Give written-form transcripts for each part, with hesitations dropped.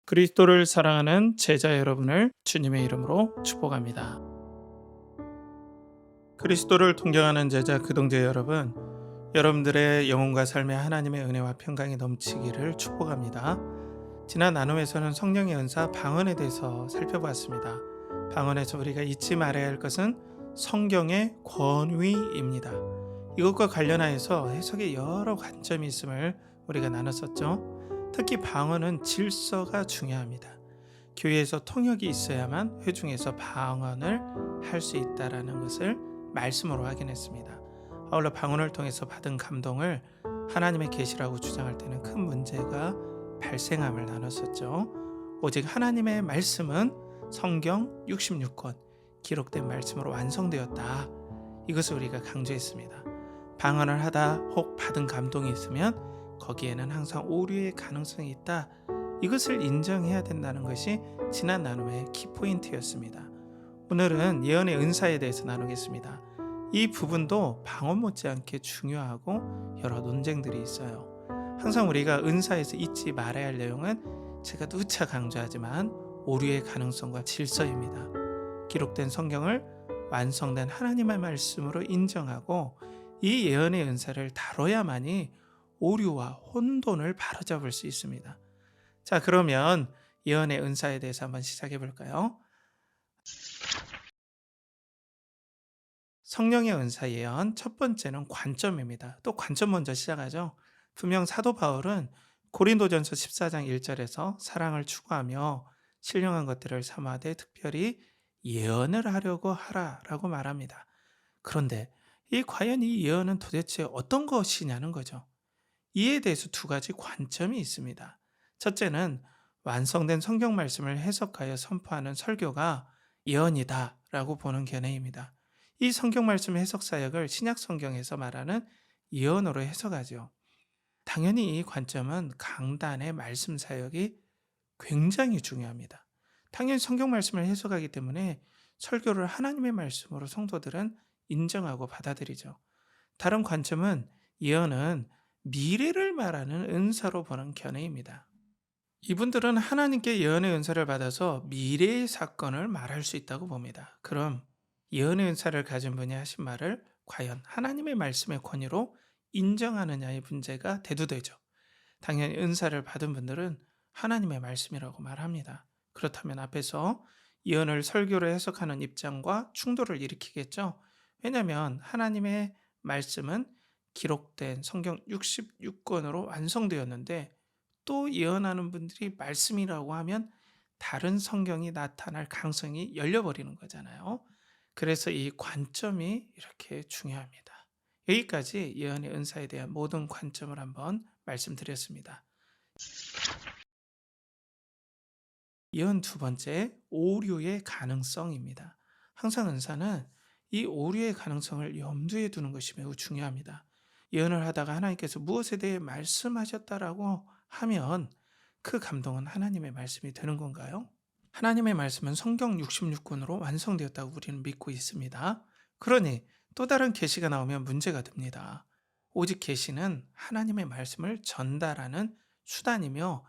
그리스도를 사랑하는 제자 여러분을 주님의 이름으로 축복합니다. 그리스도를 동경하는 제자 그동제 여러분, 여러분들의 영혼과 삶에 하나님의 은혜와 평강이 넘치기를 축복합니다. 지난 나눔에서는 성령의 은사 방언에 대해서 살펴봤습니다. 방언에서 우리가 잊지 말아야 할 것은 성경의 권위입니다. 이것과 관련하여서 해석에 여러 관점이 있음을 우리가 나눴었죠. 특히 방언은 질서가 중요합니다. 교회에서 통역이 있어야만 회중에서 방언을 할 수 있다라는 것을 말씀으로 확인했습니다. 아울러 방언을 통해서 받은 감동을 하나님의 계시라고 주장할 때는 큰 문제가 발생함을 나눴었죠. 오직 하나님의 말씀은 성경 66권 기록된 말씀으로 완성되었다. 이것을 우리가 강조했습니다. 방언을 하다 혹 받은 감동이 있으면 거기에는 항상 오류의 가능성이 있다. 이것을 인정해야 된다는 것이 지난 나눔의 키포인트였습니다. 오늘은 예언의 은사에 대해서 나누겠습니다. 이 부분도 방언 못지않게 중요하고 여러 논쟁들이 있어요. 항상 우리가 은사에서 잊지 말아야 할 내용은 제가 누차 강조하지만 오류의 가능성과 질서입니다. 기록된 성경을 완성된 하나님의 말씀으로 인정하고 이 예언의 은사를 다뤄야만이 오류와 혼돈을 바로잡을 수 있습니다. 자, 그러면 예언의 은사에 대해서 한번 시작해 볼까요? 성령의 은사 예언 첫 번째는 관점입니다. 또 관점 먼저 시작하죠. 분명 사도 바울은 고린도전서 14장 1절에서 사랑을 추구하며 신령한 것들을 삼아되 특별히 예언을 하려고 하라라고 말합니다. 그런데 과연 이 예언은 도대체 어떤 것이냐는 거죠. 이에 대해서 두 가지 관점이 있습니다. 첫째는 완성된 성경 말씀을 해석하여 선포하는 설교가 예언이다라고 보는 견해입니다. 이 성경 말씀 해석 사역을 신약 성경에서 말하는 예언으로 해석하죠. 당연히 이 관점은 강단의 말씀 사역이 굉장히 중요합니다. 당연히 성경 말씀을 해석하기 때문에 설교를 하나님의 말씀으로 성도들은 인정하고 받아들이죠. 다른 관점은 예언은 미래를 말하는 은사로 보는 견해입니다. 이분들은 하나님께 예언의 은사를 받아서 미래의 사건을 말할 수 있다고 봅니다. 그럼 예언의 은사를 가진 분이 하신 말을 과연 하나님의 말씀의 권위로 인정하느냐의 문제가 대두되죠. 당연히 은사를 받은 분들은 하나님의 말씀이라고 말합니다. 그렇다면 앞에서 예언을 설교로 해석하는 입장과 충돌을 일으키겠죠. 왜냐하면 하나님의 말씀은 기록된 성경 66권으로 완성되었는데 또 예언하는 분들이 말씀이라고 하면 다른 성경이 나타날 가능성이 열려버리는 거잖아요. 그래서 이 관점이 이렇게 중요합니다. 여기까지 예언의 은사에 대한 모든 관점을 한번 말씀드렸습니다. 예언 두 번째, 오류의 가능성입니다. 항상 은사는 이 오류의 가능성을 염두에 두는 것이 매우 중요합니다. 예언을 하다가 하나님께서 무엇에 대해 말씀하셨다라고 하면 그 감동은 하나님의 말씀이 되는 건가요? 하나님의 말씀은 성경 66권으로 완성되었다고 우리는 믿고 있습니다. 그러니 또 다른 계시가 나오면 문제가 됩니다. 오직 계시는 하나님의 말씀을 전달하는 수단이며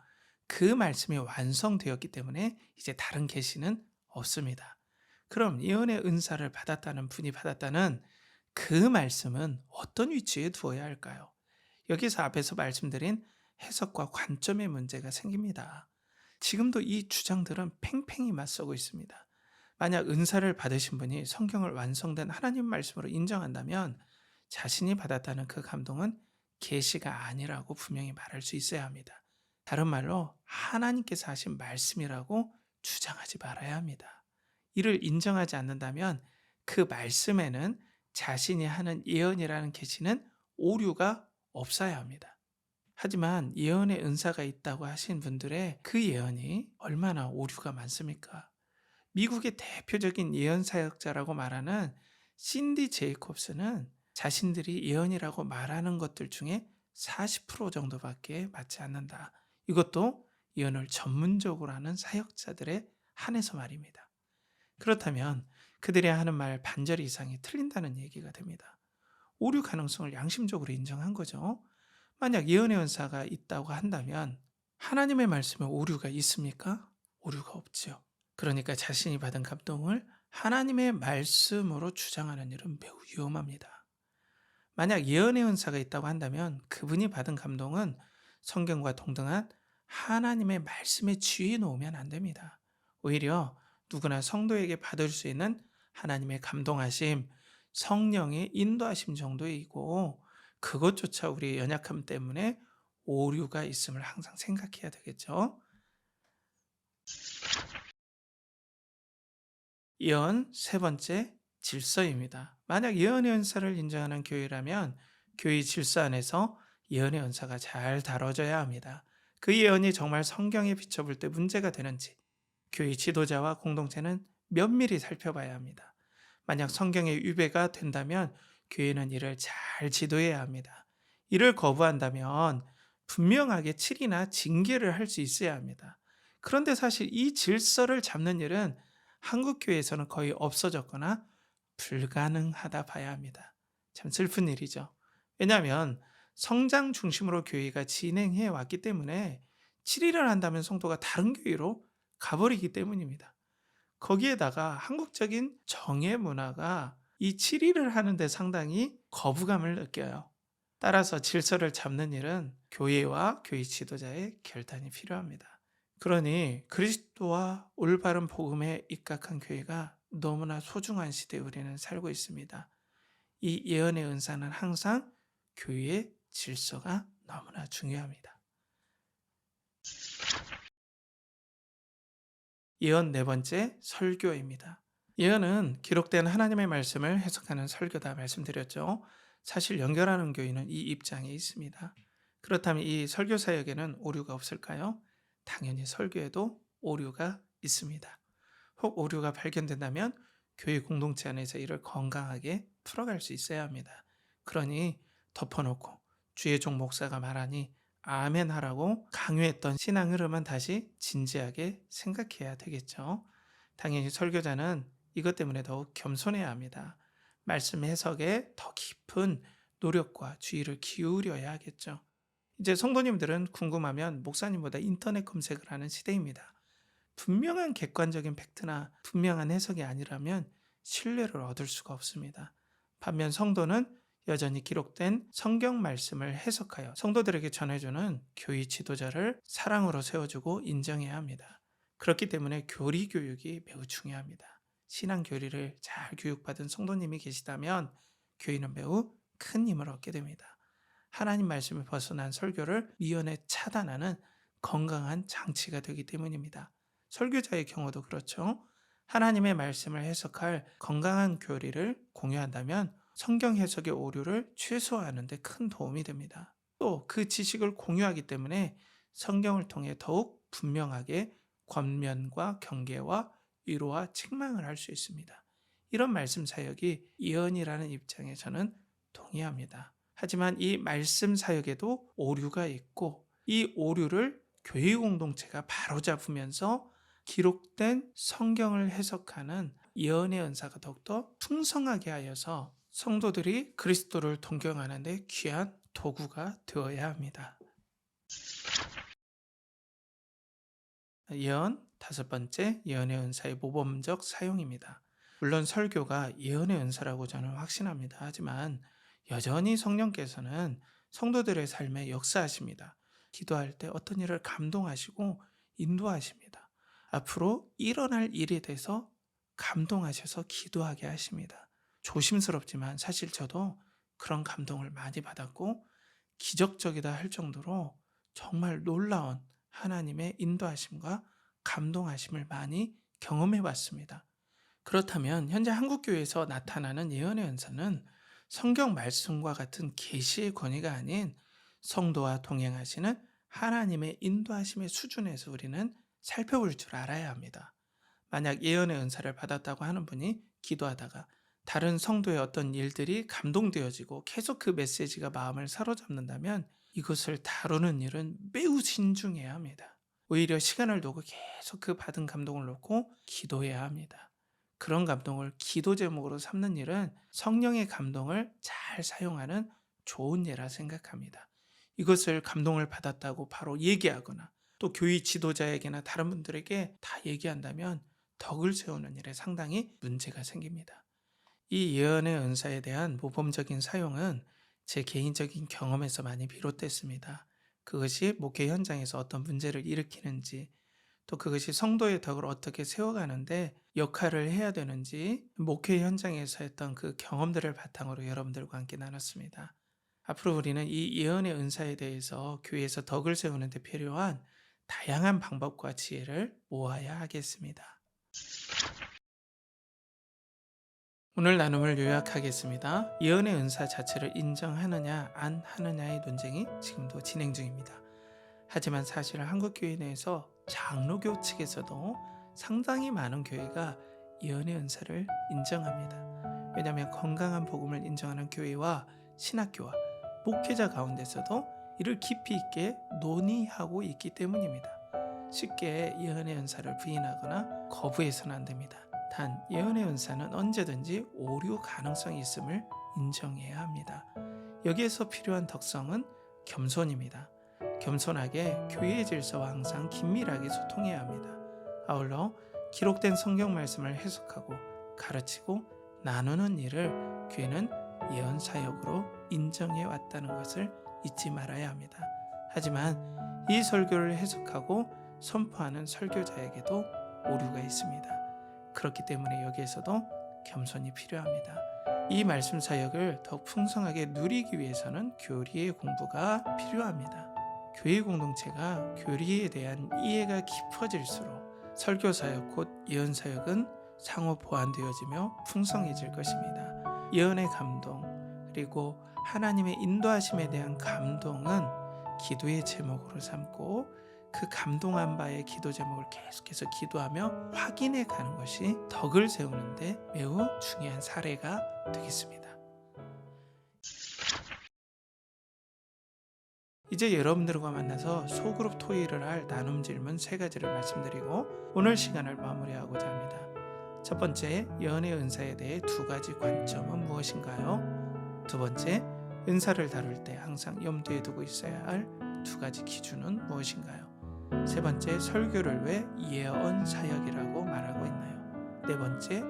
그 말씀이 완성되었기 때문에 이제 다른 계시는 없습니다. 그럼 예언의 은사를 받았다는 분이 받았다는 그 말씀은 어떤 위치에 두어야 할까요? 여기서 앞에서 말씀드린 해석과 관점의 문제가 생깁니다. 지금도 이 주장들은 팽팽히 맞서고 있습니다. 만약 은사를 받으신 분이 성경을 완성된 하나님 말씀으로 인정한다면 자신이 받았다는 그 감동은 계시가 아니라고 분명히 말할 수 있어야 합니다. 다른 말로 하나님께서 하신 말씀이라고 주장하지 말아야 합니다. 이를 인정하지 않는다면 그 말씀에는 자신이 하는 예언이라는 계시는 오류가 없어야 합니다. 하지만 예언의 은사가 있다고 하신 분들의 그 예언이 얼마나 오류가 많습니까? 미국의 대표적인 예언 사역자라고 말하는 신디 제이콥스는 자신들이 예언이라고 말하는 것들 중에 40% 정도밖에 맞지 않는다. 이것도 예언을 전문적으로 하는 사역자들에 한해서 말입니다. 그렇다면 그들이 하는 말 반절 이상이 틀린다는 얘기가 됩니다. 오류 가능성을 양심적으로 인정한 거죠. 만약 예언의 은사가 있다고 한다면 하나님의 말씀에 오류가 있습니까? 오류가 없지요. 그러니까 자신이 받은 감동을 하나님의 말씀으로 주장하는 일은 매우 위험합니다. 만약 예언의 은사가 있다고 한다면 그분이 받은 감동은 성경과 동등한 하나님의 말씀에 쥐어 놓으면 안 됩니다. 오히려 누구나 성도에게 받을 수 있는 하나님의 감동하심, 성령의 인도하심 정도이고 그것조차 우리의 연약함 때문에 오류가 있음을 항상 생각해야 되겠죠. 예언 세 번째, 질서입니다. 만약 예언의 은사를 인정하는 교회라면 교회 질서 안에서 예언의 은사가 잘 다뤄져야 합니다. 그 예언이 정말 성경에 비춰볼 때 문제가 되는지 교회 지도자와 공동체는 면밀히 살펴봐야 합니다. 만약 성경에 위배가 된다면 교회는 이를 잘 지도해야 합니다. 이를 거부한다면 분명하게 칠이나 징계를 할 수 있어야 합니다. 그런데 사실 이 질서를 잡는 일은 한국 교회에서는 거의 없어졌거나 불가능하다 봐야 합니다. 참 슬픈 일이죠. 왜냐하면 성장 중심으로 교회가 진행해 왔기 때문에 7일을 한다면 성도가 다른 교회로 가버리기 때문입니다. 거기에다가 한국적인 정예 문화가 이 7일을 하는데 상당히 거부감을 느껴요. 따라서 질서를 잡는 일은 교회와 교회 지도자의 결단이 필요합니다. 그러니 그리스도와 올바른 복음에 입각한 교회가 너무나 소중한 시대에 우리는 살고 있습니다. 이 예언의 은사는 항상 교회의 질서가 너무나 중요합니다. 예언 네 번째, 설교입니다. 예언은 기록된 하나님의 말씀을 해석하는 설교다 말씀드렸죠. 사실 연결하는 교회는 이 입장에 있습니다. 그렇다면 이 설교 사역에는 오류가 없을까요? 당연히 설교에도 오류가 있습니다. 혹 오류가 발견된다면 교회 공동체 안에서 이를 건강하게 풀어갈 수 있어야 합니다. 그러니 덮어놓고 주의 종 목사가 말하니 아멘 하라고 강요했던 신앙 흐름은 다시 진지하게 생각해야 되겠죠. 당연히 설교자는 이것 때문에 더욱 겸손해야 합니다. 말씀 해석에 더 깊은 노력과 주의를 기울여야 하겠죠. 이제 성도님들은 궁금하면 목사님보다 인터넷 검색을 하는 시대입니다. 분명한 객관적인 팩트나 분명한 해석이 아니라면 신뢰를 얻을 수가 없습니다. 반면 성도는 여전히 기록된 성경 말씀을 해석하여 성도들에게 전해주는 교회 지도자를 사랑으로 세워주고 인정해야 합니다. 그렇기 때문에 교리 교육이 매우 중요합니다. 신앙 교리를 잘 교육받은 성도님이 계시다면 교회는 매우 큰 힘을 얻게 됩니다. 하나님 말씀을 벗어난 설교를 미연에 차단하는 건강한 장치가 되기 때문입니다. 설교자의 경우도 그렇죠. 하나님의 말씀을 해석할 건강한 교리를 공유한다면 성경 해석의 오류를 최소화하는 데 큰 도움이 됩니다. 또 그 지식을 공유하기 때문에 성경을 통해 더욱 분명하게 권면과 경계와 위로와 책망을 할 수 있습니다. 이런 말씀 사역이 예언이라는 입장에 저는 동의합니다. 하지만 이 말씀 사역에도 오류가 있고 이 오류를 교회 공동체가 바로잡으면서 기록된 성경을 해석하는 예언의 은사가 더욱더 풍성하게 하여서 성도들이 그리스도를 동경하는 데 귀한 도구가 되어야 합니다. 예언 다섯 번째, 예언의 은사의 모범적 사용입니다. 물론 설교가 예언의 은사라고 저는 확신합니다. 하지만 여전히 성령께서는 성도들의 삶에 역사하십니다. 기도할 때 어떤 일을 감동하시고 인도하십니다. 앞으로 일어날 일에 대해서 감동하셔서 기도하게 하십니다. 조심스럽지만 사실 저도 그런 감동을 많이 받았고 기적적이다 할 정도로 정말 놀라운 하나님의 인도하심과 감동하심을 많이 경험해 봤습니다. 그렇다면 현재 한국교회에서 나타나는 예언의 은사는 성경 말씀과 같은 계시의 권위가 아닌 성도와 동행하시는 하나님의 인도하심의 수준에서 우리는 살펴볼 줄 알아야 합니다. 만약 예언의 은사를 받았다고 하는 분이 기도하다가 다른 성도의 어떤 일들이 감동되어지고 계속 그 메시지가 마음을 사로잡는다면 이것을 다루는 일은 매우 신중해야 합니다. 오히려 시간을 두고 계속 그 받은 감동을 놓고 기도해야 합니다. 그런 감동을 기도 제목으로 삼는 일은 성령의 감동을 잘 사용하는 좋은 예라 생각합니다. 이것을 감동을 받았다고 바로 얘기하거나 또 교회 지도자에게나 다른 분들에게 다 얘기한다면 덕을 세우는 일에 상당히 문제가 생깁니다. 이 예언의 은사에 대한 모범적인 사용은 제 개인적인 경험에서 많이 비롯됐습니다. 그것이 목회 현장에서 어떤 문제를 일으키는지, 또 그것이 성도의 덕을 어떻게 세워가는데 역할을 해야 되는지 목회 현장에서 했던 그 경험들을 바탕으로 여러분들과 함께 나눴습니다. 앞으로 우리는 이 예언의 은사에 대해서 교회에서 덕을 세우는 데 필요한 다양한 방법과 지혜를 모아야 하겠습니다. 오늘 나눔을 요약하겠습니다. 예언의 은사 자체를 인정하느냐 안 하느냐의 논쟁이 지금도 진행 중입니다. 하지만 사실 한국교회 내에서 장로교 측에서도 상당히 많은 교회가 예언의 은사를 인정합니다. 왜냐하면 건강한 복음을 인정하는 교회와 신학교와 목회자 가운데서도 이를 깊이 있게 논의하고 있기 때문입니다. 쉽게 예언의 은사를 부인하거나 거부해서는 안 됩니다. 단 예언의 은사는 언제든지 오류 가능성이 있음을 인정해야 합니다. 여기에서 필요한 덕성은 겸손입니다. 겸손하게 교회의 질서와 항상 긴밀하게 소통해야 합니다. 아울러 기록된 성경 말씀을 해석하고 가르치고 나누는 일을 교회는 예언 사역으로 인정해 왔다는 것을 잊지 말아야 합니다. 하지만 이 설교를 해석하고 선포하는 설교자에게도 오류가 있습니다. 그렇기 때문에 여기에서도 겸손이 필요합니다. 이 말씀 사역을 더 풍성하게 누리기 위해서는 교리의 공부가 필요합니다. 교회 공동체가 교리에 대한 이해가 깊어질수록 설교 사역 곧 예언 사역은 상호 보완되어지며 풍성해질 것입니다. 예언의 감동 그리고 하나님의 인도하심에 대한 감동은 기도의 제목으로 삼고 그 감동한 바의 기도 제목을 계속해서 기도하며 확인해 가는 것이 덕을 세우는데 매우 중요한 사례가 되겠습니다. 이제 여러분들과 만나서 소그룹 토의를 할 나눔 질문 3가지를 말씀드리고 오늘 시간을 마무리하고자 합니다. 첫 번째, 예언의 은사에 대해 2가지 관점은 무엇인가요? 두 번째, 은사를 다룰 때 항상 염두에 두고 있어야 할 2가지 기준은 무엇인가요? 세 번째, 설교를 왜 예언 사역이라고 말하고 있나요? 네 번째,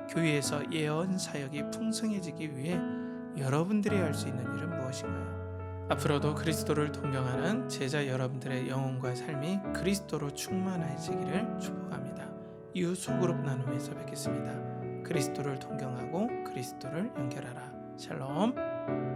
교회에서 예언 사역이 풍성해지기 위해 여러분들이 할 수 있는 일은 무엇인가요? 앞으로도 그리스도를 동경하는 제자 여러분들의 영혼과 삶이 그리스도로 충만해지기를 축복합니다. 이후 소그룹 나눔에서 뵙겠습니다. 그리스도를 동경하고 그리스도를 연결하라. 샬롬.